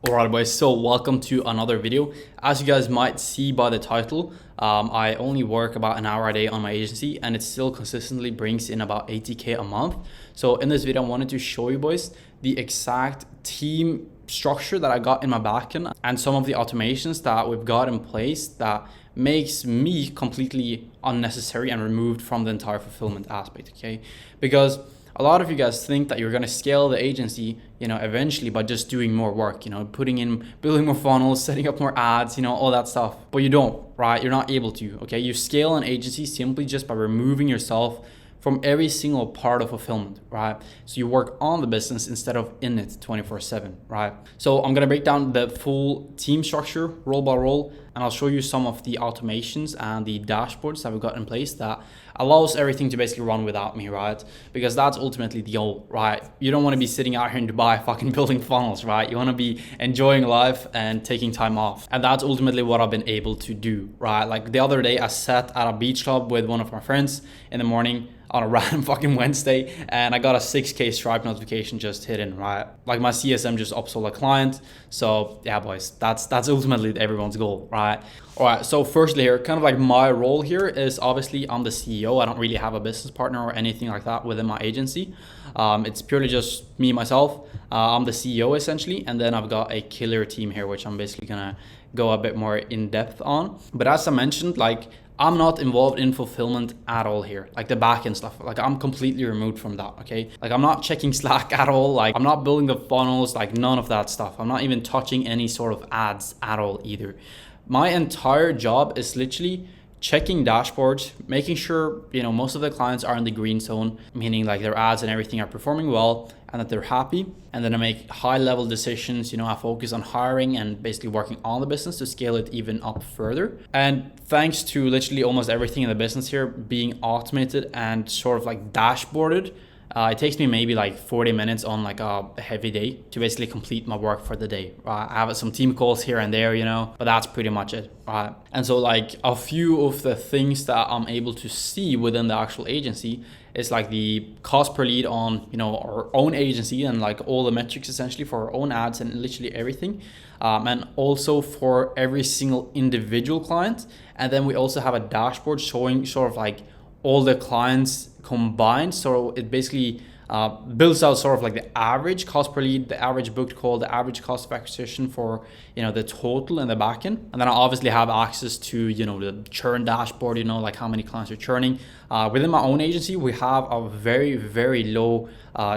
Alright boys, so welcome to another video. As you guys might see by the title, I only work about an hour a day on my agency and it still consistently brings in about 80k a month. So in this video I wanted to show you boys the exact team structure that I got in my backend and some of the automations that we've got in place that makes me completely unnecessary and removed from the entire fulfillment aspect, okay? Because a lot of you guys think that you're going to scale the agency, eventually by just doing more work, building more funnels, setting up more ads, all that stuff. But you don't, right? You're not able to, okay? You scale an agency simply just by removing yourself from every single part of fulfillment, right? So you work on the business instead of in it 24/7, right? So I'm gonna break down the full team structure role by role, and I'll show you some of the automations and the dashboards that we've got in place that allows everything to basically run without me, right? Because that's ultimately the goal, right? You don't want to be sitting out here in Dubai fucking building funnels, right? You want to be enjoying life and taking time off. And that's ultimately what I've been able to do, right? Like the other day I sat at a beach club with one of my friends in the morning on a random fucking Wednesday, and I got a 6k Stripe notification just hidden, right? Like my CSM just upsold a client. So yeah, boys, that's ultimately everyone's goal, right? All right, so firstly here, kind of like my role here is obviously I'm the CEO. I don't really have a business partner or anything like that within my agency. It's purely just me, myself. I'm the CEO essentially, and then I've got a killer team here, which I'm basically gonna go a bit more in depth on. But as I mentioned, like I'm not involved in fulfillment at all here, like the backend stuff. Like I'm completely removed from that, okay? Like I'm not checking Slack at all. Like I'm not building the funnels, like none of that stuff. I'm not even touching any sort of ads at all either. My entire job is literally checking dashboards, making sure, most of the clients are in the green zone, meaning like their ads and everything are performing well and that they're happy. And then I make high level decisions, I focus on hiring and basically working on the business to scale it even up further. And thanks to literally almost everything in the business here being automated and sort of like dashboarded, it takes me maybe like 40 minutes on like a heavy day to basically complete my work for the day, right? I have some team calls here and there, but that's pretty much it, right? And so like a few of the things that I'm able to see within the actual agency is like the cost per lead on, our own agency and like all the metrics essentially for our own ads and literally everything. And also for every single individual client. And then we also have a dashboard showing sort of like all the clients combined. So it basically builds out sort of like the average cost per lead, the average booked call, the average cost of acquisition for, the total in the backend. And then I obviously have access to, the churn dashboard, like how many clients are churning. Within my own agency, we have a very, very low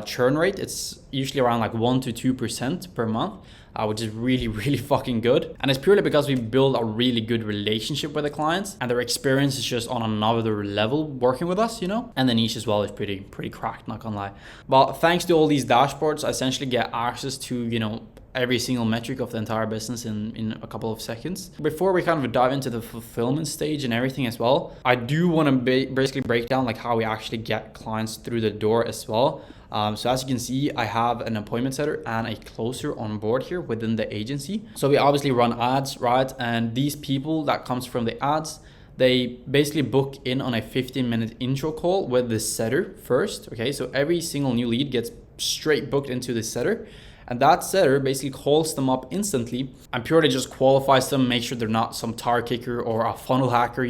churn rate. It's usually around like 1 to 2% per month. Which is really, really fucking good. And it's purely because we build a really good relationship with the clients and their experience is just on another level working with us, And the niche as well is pretty cracked, not gonna lie. But thanks to all these dashboards, I essentially get access to, every single metric of the entire business in a couple of seconds. Before we kind of dive into the fulfillment stage and everything as well, I do want to basically break down like how we actually get clients through the door as well. So as you can see, I have an appointment setter and a closer on board here within the agency. So we obviously run ads, right? And these people that comes from the ads, they basically book in on a 15-minute intro call with the setter first. Okay, so every single new lead gets straight booked into the setter. And that setter basically calls them up instantly and purely just qualifies them, make sure they're not some tire kicker or a funnel hacker,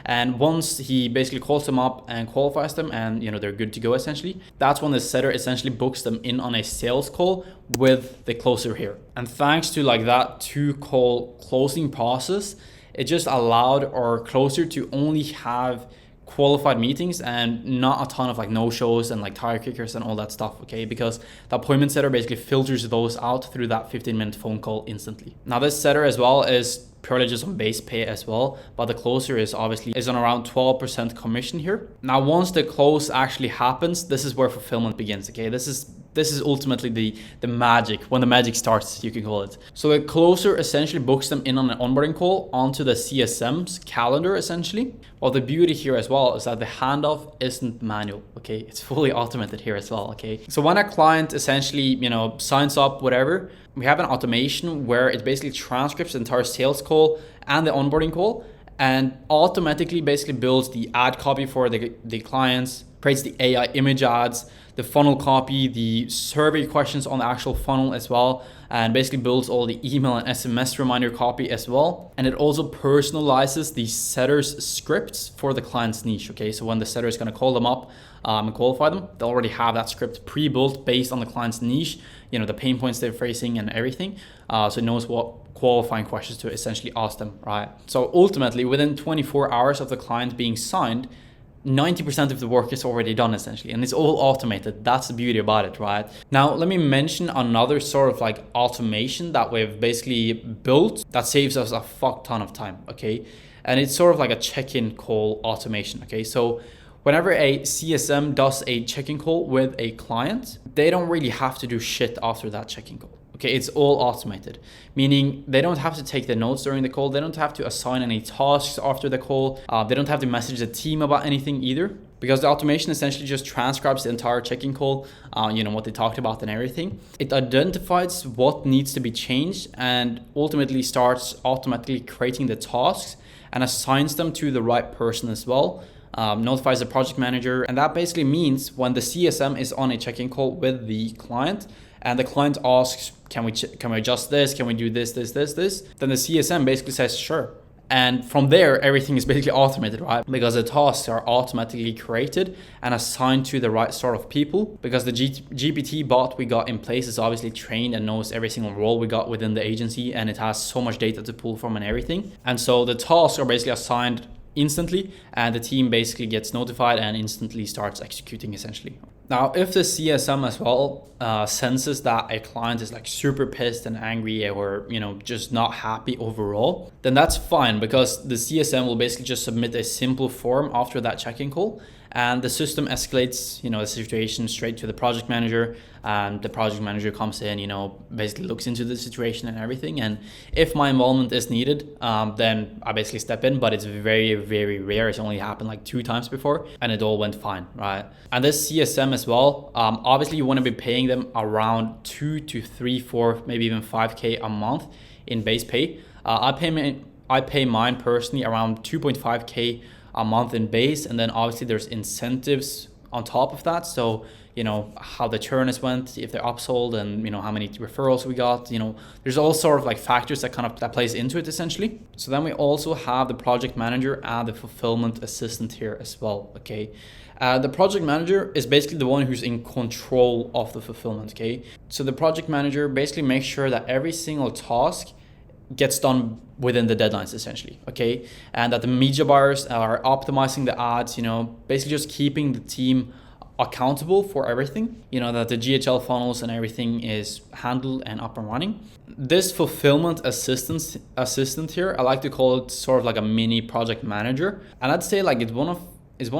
And once he basically calls them up and qualifies them and, they're good to go essentially, that's when the setter essentially books them in on a sales call with the closer here. And thanks to like that 2-call closing process, it just allowed our closer to only have qualified meetings and not a ton of like no-shows and like tire kickers and all that stuff, okay? Because the appointment setter basically filters those out through that 15-minute phone call instantly. Now this setter as well is purely just on base pay as well, but the closer is obviously on around 12% commission here. Now once the close actually happens, this is where fulfillment begins, okay? This is ultimately the magic, when the magic starts, you can call it. So the closer essentially books them in on an onboarding call onto the CSM's calendar essentially. Well, the beauty here as well is that the handoff isn't manual, okay? It's fully automated here as well, okay? So when a client essentially, signs up, whatever, we have an automation where it basically transcripts the entire sales call and the onboarding call and automatically basically builds the ad copy for the clients, creates the AI image ads, the funnel copy, the survey questions on the actual funnel as well, and basically builds all the email and SMS reminder copy as well. And it also personalizes the setter's scripts for the client's niche. Okay, so when the setter is going to call them up and qualify them, they already have that script pre-built based on the client's niche, the pain points they're facing and everything. So it knows what qualifying questions to essentially ask them, right? So ultimately, within 24 hours of the client being signed, 90% of the work is already done essentially, and it's all automated. That's the beauty about it, right? Now, let me mention another sort of like automation that we've basically built that saves us a fuck ton of time, okay? And it's sort of like a check-in call automation, okay? So whenever a CSM does a check-in call with a client, they don't really have to do shit after that check-in call. Okay, it's all automated, meaning they don't have to take the notes during the call. They don't have to assign any tasks after the call. They don't have to message the team about anything either, because the automation essentially just transcribes the entire check-in call, what they talked about and everything. It identifies what needs to be changed and ultimately starts automatically creating the tasks and assigns them to the right person as well. Notifies the project manager, and that basically means when the CSM is on a check-in call with the client, and the client asks, can we adjust this? Can we do this? Then the CSM basically says, sure. And from there, everything is basically automated, right? Because the tasks are automatically created and assigned to the right sort of people, because the GPT bot we got in place is obviously trained and knows every single role we got within the agency, and it has so much data to pull from and everything. And so the tasks are basically assigned instantly, and the team basically gets notified and instantly starts executing essentially. Now, if the CSM as well senses that a client is like super pissed and angry, or just not happy overall, then that's fine, because the CSM will basically just submit a simple form after that check-in call, and the system escalates the situation straight to the project manager, and the project manager comes in, basically looks into the situation and everything. And if my involvement is needed, then I basically step in, but it's very, very rare. It's only happened like 2 times before, and it all went fine, right? And this CSM as well, obviously you want to be paying them around 2 to 3, 4, maybe even 5K a month in base pay. I pay mine personally around 2.5K a month in base, and then obviously there's incentives on top of that. So how the churn has went, if they're upsold, and how many referrals we got. There's all sort of like factors that plays into it essentially. So then we also have the project manager and the fulfillment assistant here as well. Okay, the project manager is basically the one who's in control of the fulfillment. Okay, so the project manager basically makes sure that every single task gets done within the deadlines essentially, okay? And that the media buyers are optimizing the ads, basically just keeping the team accountable for everything, that the GHL funnels and everything is handled and up and running. This fulfillment assistant here, I like to call it sort of like a mini project manager. And I'd say like it's one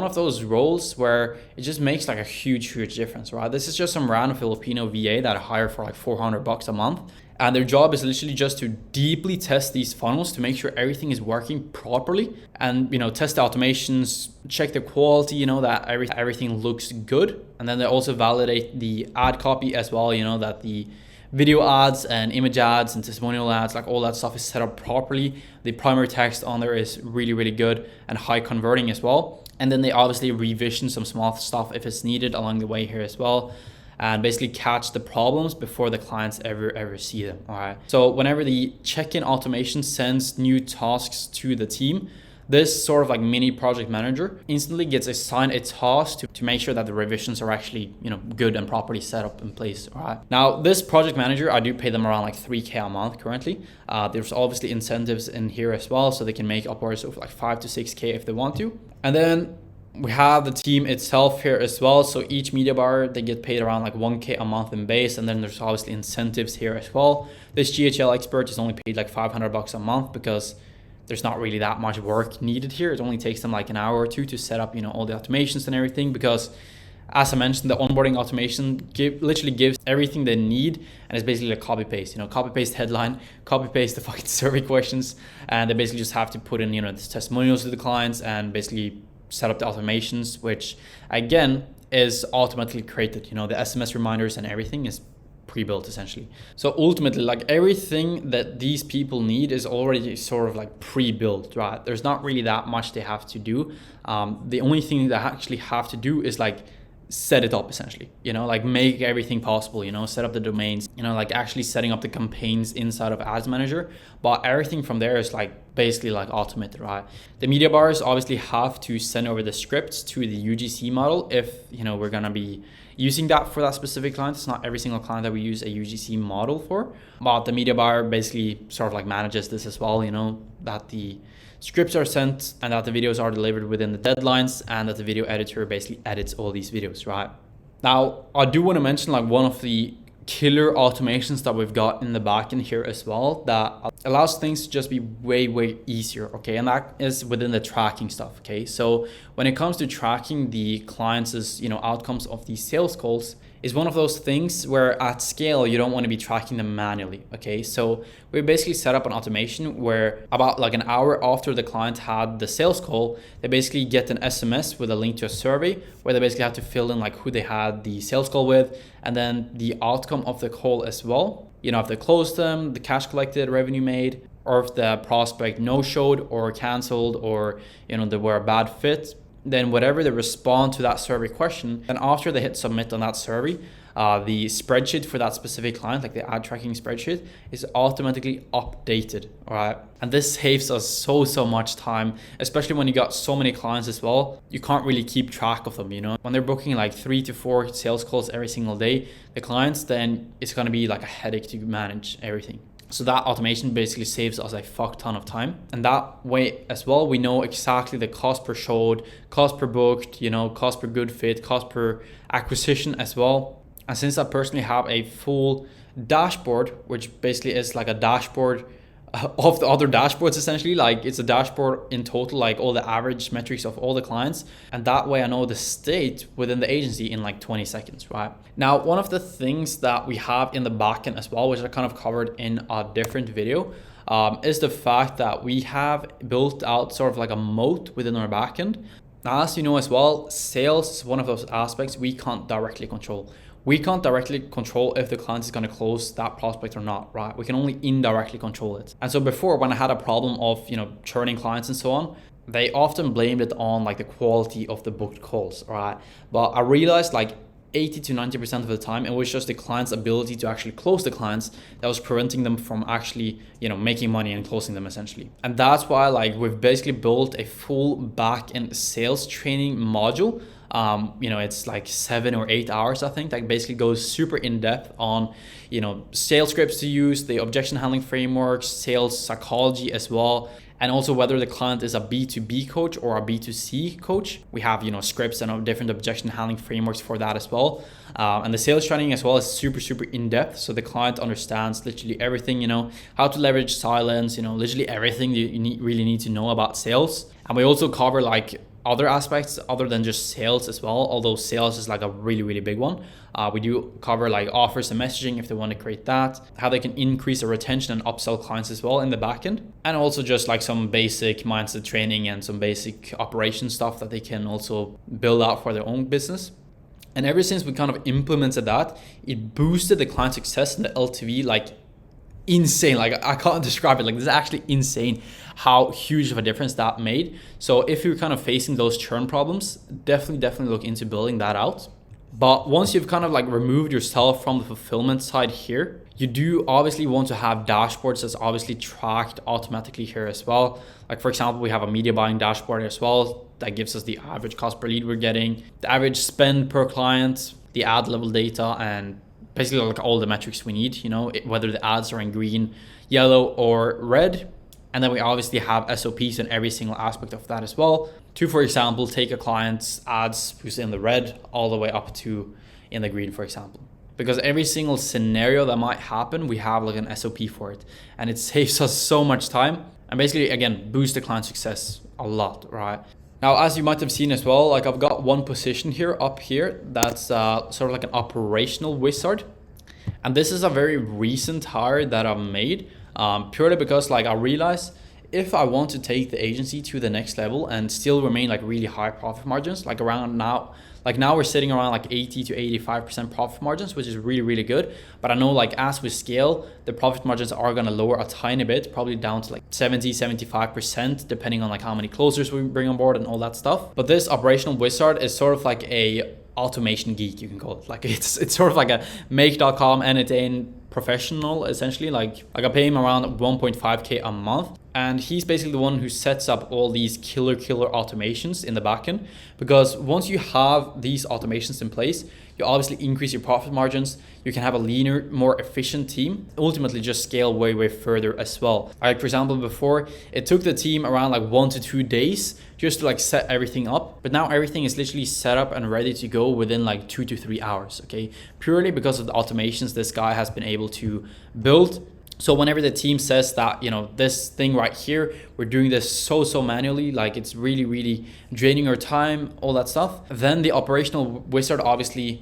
of those roles where it just makes like a huge difference, right? This is just some random Filipino VA that I hire for like $400 a month. And their job is literally just to deeply test these funnels to make sure everything is working properly, and test the automations, check the quality, that everything looks good. And then they also validate the ad copy as well, that the video ads and image ads and testimonial ads, like all that stuff is set up properly. The primary text on there is really, really good and high converting as well. And then they obviously revision some small stuff if it's needed along the way here as well, and basically catch the problems before the clients ever see them. All right. So whenever the check-in automation sends new tasks to the team, this sort of like mini project manager instantly gets assigned a task to make sure that the revisions are actually, good and properly set up in place. All right. Now, this project manager, I do pay them around like 3K a month currently. There's obviously incentives in here as well, so they can make upwards of like 5 to 6K if they want to. And then we have the team itself here as well. So each media buyer, they get paid around like 1K a month in base. And then there's obviously incentives here as well. This GHL expert is only paid like $500 a month, because there's not really that much work needed here. It only takes them like an hour or 2 to set up, all the automations and everything, because as I mentioned, the onboarding automation literally gives everything they need, and it's basically like copy paste, copy paste headline, copy paste the fucking survey questions, and they basically just have to put in, the testimonials to the clients and basically set up the automations, which again is automatically created. The SMS reminders and everything is pre-built essentially. So ultimately, like everything that these people need is already sort of like pre-built, right? There's not really that much they have to do. The only thing they actually have to do is like set it up essentially, like make everything possible, set up the domains, like actually setting up the campaigns inside of Ads Manager. But everything from there is like basically like automated, right? The media buyers obviously have to send over the scripts to the UGC model if, we're gonna be using that for that specific client. It's not every single client that we use a UGC model for, but the media buyer basically sort of like manages this as well, that the scripts are sent and that the videos are delivered within the deadlines and that the video editor basically edits all these videos, right? Now, I do want to mention like one of the killer automations that we've got in the backend here as well that allows things to just be way easier, okay? And that is within the tracking stuff, okay? So when it comes to tracking the clients' outcomes of these sales calls, is one of those things where at scale you don't want to be tracking them manually, okay? So we basically set up an automation where about like an hour after the client had the sales call, they basically get an SMS with a link to a survey where they basically have to fill in like who they had the sales call with and then the outcome of the call as well. If they closed them, the cash collected, revenue made, or if the prospect no-showed or canceled or they were a bad fit, then whatever they respond to that survey question, and after they hit submit on that survey, the spreadsheet for that specific client, like the ad tracking spreadsheet, is automatically updated, all right? And this saves us so much time, especially when you got so many clients as well. You can't really keep track of them, When they're booking like 3 to 4 sales calls every single day, the clients, then it's gonna be like a headache to manage everything. So that automation basically saves us a fuck ton of time. And that way as well, we know exactly the cost per showed, cost per booked, cost per good fit, cost per acquisition as well. And since I personally have a full dashboard, which basically is like a dashboard of the other dashboards essentially, like it's a dashboard in total, like all the average metrics of all the clients, and that way I know the state within the agency in like 20 seconds, right? Now, one of the things that we have in the backend as well, which I kind of covered in a different video, is the fact that we have built out sort of like a moat within our backend. Now, as you know as well, sales is one of those aspects we can't directly control. We can't directly control if the client is going to close that prospect or not, right? We can only indirectly control it. And so before, when I had a problem of, churning clients and so on, they often blamed it on like the quality of the booked calls, right? But I realized like 80 to 90% of the time, it was just the client's ability to actually close the clients that was preventing them from actually, making money and closing them essentially. And that's why like we've basically built a full back-end sales training module. It's like 7 or 8 hours, I think, that basically goes super in depth on, sales scripts to use, the objection handling frameworks, sales psychology as well. And also whether the client is a B2B coach or a B2C coach. We have, scripts and different objection handling frameworks for that as well. And the sales training as well is super in depth. So the client understands literally everything, how to leverage silence, literally everything you really need to know about sales. And we also cover like other aspects other than just sales as well, although sales is like a really big one. We do cover like offers and messaging if they want to create that, how they can increase their retention and upsell clients as well in the backend, and also just like some basic mindset training and some basic operation stuff that they can also build out for their own business. And ever since we kind of implemented that, it boosted the client success and the LTV like insane. Like I can't describe it. Like this is actually insane how huge of a difference that made. So if you're kind of facing those churn problems, definitely look into building that out. But once you've kind of like removed yourself from the fulfillment side here, you do obviously want to have dashboards that's obviously tracked automatically here as well. Like for example, we have a media buying dashboard as well that gives us the average cost per lead we're getting, the average spend per client, the ad level data, and basically like all the metrics we need, whether the ads are in green, yellow, or red. And then we obviously have SOPs in every single aspect of that as well. To, for example, take a client's ads who's in the red all the way up to in the green, for example. Because every single scenario that might happen, we have like an SOP for it. And it saves us so much time. And basically, again, boost the client success a lot, right? Now, as you might have seen as well, like I've got one position here up here that's sort of like an operational wizard. And this is a very recent hire that I've made purely because like I realized if I want to take the agency to the next level and still remain like really high profit margins, like around now, like now we're sitting around like 80 to 85% profit margins, which is really, really good. But I know like as we scale, the profit margins are going to lower a tiny bit, probably down to like 70, 75%, depending on like how many closers we bring on board and all that stuff. But this operational wizard is sort of like a automation geek, you can call it. Like it's sort of like a make.com end-to-end professional, essentially. Like I pay him around 1.5K a month, and he's basically the one who sets up all these killer automations in the backend. Because once you have these automations in place, you obviously increase your profit margins. You can have a leaner, more efficient team, ultimately just scale way further as well. Like for example, before it took the team around like 1 to 2 days just to like set everything up, but now everything is literally set up and ready to go within like 2 to 3 hours, okay? Purely because of the automations this guy has been able to build. So whenever the team says that, you know, this thing right here, we're doing this so manually, like it's really draining our time, all that stuff, then the operational wizard obviously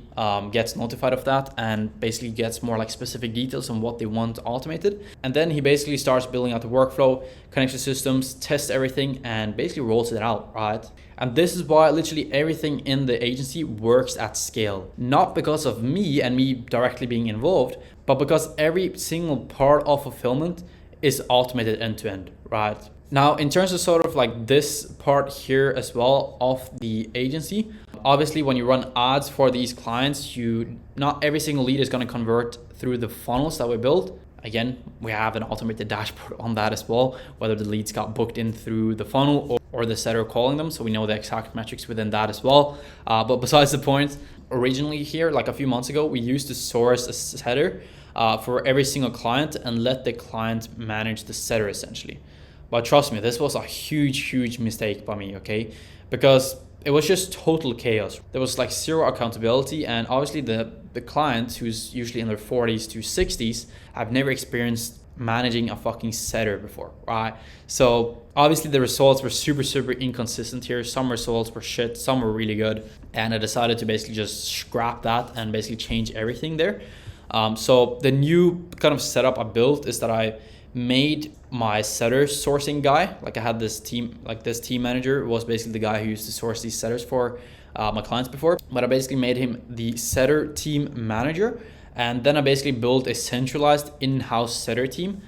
gets notified of that and basically gets more like specific details on what they want automated. And then he basically starts building out the workflow, connects to systems, tests everything, and basically rolls it out, right? And this is why literally everything in the agency works at scale. Not because of me and me directly being involved, but because every single part of fulfillment is automated end to end, right? Now, in terms of sort of like this part here as well of the agency, obviously when you run ads for these clients, not every single lead is going to convert through the funnels that we built. Again, we have an automated dashboard on that as well, whether the leads got booked in through the funnel or the setter calling them. So we know the exact metrics within that as well. But besides the point, originally here, like a few months ago, we used to source a setter for every single client and let the client manage the setter essentially. But trust me, this was a huge mistake by me, okay? Because it was just total chaos. There was like zero accountability, and obviously the client, who's usually in their 40s to 60s, have never experienced managing a fucking setter before, right? So obviously the results were super inconsistent here. Some results were shit, some were really good, and I decided to basically just scrap that and basically change everything there. So the new kind of setup I built is that I made my setter sourcing guy, like I had this team, like this team manager was basically the guy who used to source these setters for my clients before, but I basically made him the setter team manager. And then I basically built a centralized in-house setter team,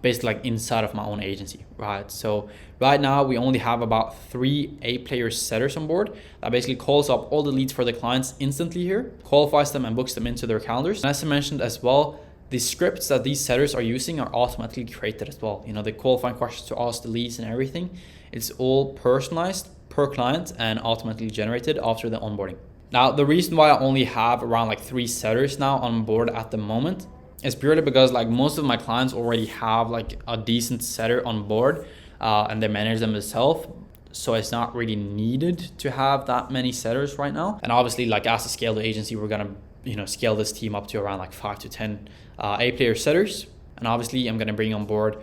basically like inside of my own agency, right? So right now we only have about 3 A-player setters on board that basically calls up all the leads for the clients instantly here, qualifies them and books them into their calendars. And as I mentioned as well, the scripts that these setters are using are automatically created as well. You know, the qualifying questions to ask the leads and everything, it's all personalized per client and automatically generated after the onboarding. Now, the reason why I only have around like 3 setters now on board at the moment is purely because like most of my clients already have like a decent setter on board and they manage them themselves. So it's not really needed to have that many setters right now. And obviously like as a scale the agency, we're gonna, you know, scale this team up to around like 5 to 10 A-player setters. And obviously I'm gonna bring on board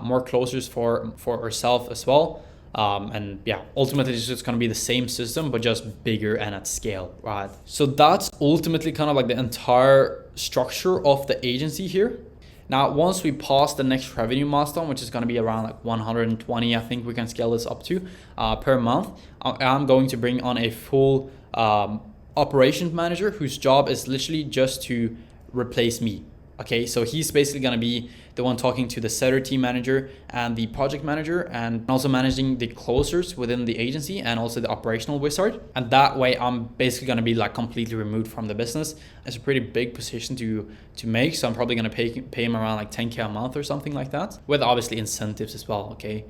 more closers for ourselves as well. And yeah, ultimately it's just going to be the same system, but just bigger and at scale, right? So that's ultimately kind of like the entire structure of the agency here. Now, once we pass the next revenue milestone, which is going to be around like 120, I think we can scale this up to per month, I'm going to bring on a full operations manager whose job is literally just to replace me. Okay, so he's basically going to be the one talking to the setter team manager and the project manager, and also managing the closers within the agency and also the operational wizard. And that way I'm basically going to be like completely removed from the business. It's a pretty big position to make, so I'm probably going to pay him around like 10K a month or something like that, with obviously incentives as well. Okay,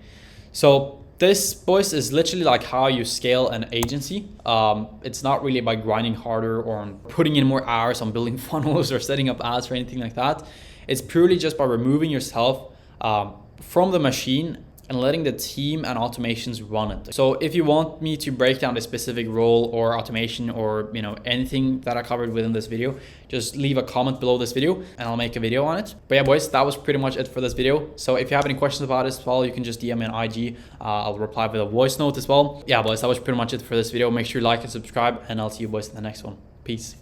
so this, boys, is literally like how you scale an agency. It's not really by grinding harder or on putting in more hours on building funnels or setting up ads or anything like that. It's purely just by removing yourself from the machine and letting the team and automations run it. So if you want me to break down a specific role or automation or, you know, anything that I covered within this video, just leave a comment below this video and I'll make a video on it. But yeah, boys, that was pretty much it for this video. So if you have any questions about it as well, you can just DM me on IG. I'll reply with a voice note as well. Yeah, boys, that was pretty much it for this video. Make sure you like and subscribe, and I'll see you boys in the next one. Peace.